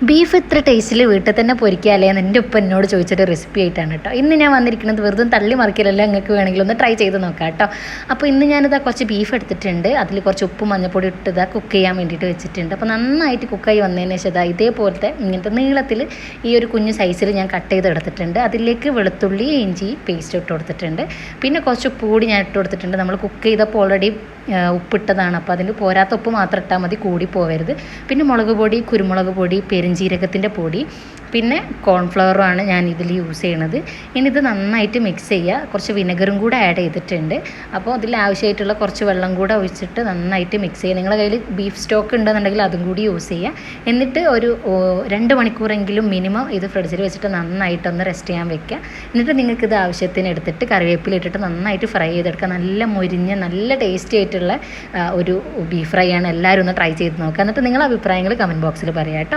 Beef ഇത്ര ടേസ്റ്റിൽ വീട്ടിൽ തന്നെ പൊരിക്കാല്ലേ എന്ന് എൻ്റെ ഉപ്പ എന്നോട് ചോദിച്ചിട്ട് റെസിപ്പി ആയിട്ടാണ് കേട്ടോ. ഇന്ന് ഞാൻ വന്നിരിക്കുന്നത് വെറുതെ തള്ളി മറിക്കലല്ല, നിങ്ങൾക്ക് വേണമെങ്കിൽ ഒന്ന് ട്രൈ ചെയ്ത് നോക്കാം കേട്ടോ. അപ്പോൾ ഇന്ന് ഞാനിതാ കുറച്ച് ബീഫ് എടുത്തിട്ടുണ്ട്, അതിൽ കുറച്ച് ഉപ്പും മഞ്ഞൾപ്പൊടി ഇട്ട് ഇതാ കുക്ക് ചെയ്യാൻ വേണ്ടിയിട്ട് വെച്ചിട്ടുണ്ട്. അപ്പോൾ നന്നായിട്ട് കുക്കായി വന്നതിന് ശേഷം ഇതാ ഇതേപോലത്തെ ഇങ്ങനത്തെ നീളത്തിൽ ഈ ഒരു കുഞ്ഞു സൈസിൽ ഞാൻ കട്ട് ചെയ്ത് എടുത്തിട്ടുണ്ട്. അതിലേക്ക് വെളുത്തുള്ളി ഇഞ്ചി പേസ്റ്റ് ഇട്ട് കൊടുത്തിട്ടുണ്ട്. പിന്നെ കുറച്ച് ഉപ്പ് കൂടി ഞാൻ ഇട്ട് കൊടുത്തിട്ടുണ്ട്. നമ്മൾ കുക്ക് ചെയ്തപ്പോൾ ഓൾറെഡി ഉപ്പിട്ടതാണ്, അപ്പോൾ അതിന് പോരാത്ത ഉപ്പ് മാത്രം ഇട്ടാൽ മതി, കൂടി പോവരുത്. പിന്നെ മുളക് പൊടി, കുരുമുളക് പൊടി, പെരുംജീരകത്തിൻ്റെ പൊടി, പിന്നെ കോൺഫ്ലവറുമാണ് ഞാൻ ഇതിൽ യൂസ് ചെയ്യണത്. ഇനി ഇത് നന്നായിട്ട് മിക്സ് ചെയ്യുക. കുറച്ച് വിനെഗറും കൂടെ ആഡ് ചെയ്തിട്ടുണ്ട്. അപ്പോൾ അതിൽ ആവശ്യമായിട്ടുള്ള കുറച്ച് വെള്ളം കൂടെ ഒഴിച്ചിട്ട് നന്നായിട്ട് മിക്സ് ചെയ്യുക. നിങ്ങളുടെ കയ്യിൽ ബീഫ് സ്റ്റോക്ക് ഉണ്ടെന്നുണ്ടെങ്കിൽ അതും കൂടി യൂസ് ചെയ്യുക. എന്നിട്ട് ഒരു 2 മണിക്കൂറെങ്കിലും മിനിമം ഇത് ഫ്രിഡ്ജിൽ വെച്ചിട്ട് നന്നായിട്ടൊന്ന് റെസ്റ്റ് ചെയ്യാൻ വെക്കുക. എന്നിട്ട് നിങ്ങൾക്ക് ഇത് ആവശ്യത്തിന് എടുത്തിട്ട് കറിവേപ്പില ഇട്ടിട്ട് നന്നായിട്ട് ഫ്രൈ ചെയ്തെടുക്കുക. നല്ല മൊരിഞ്ഞ നല്ല ടേസ്റ്റി ആയിട്ടുള്ള ഒരു ബീഫ് ഫ്രൈ ആണ്. എല്ലാവരും ഒന്ന് ട്രൈ ചെയ്ത് നോക്കുക. എന്നിട്ട് നിങ്ങളുടെ അഭിപ്രായങ്ങൾ കമൻറ്റ് ബോക്സിൽ പറയാം കേട്ടോ.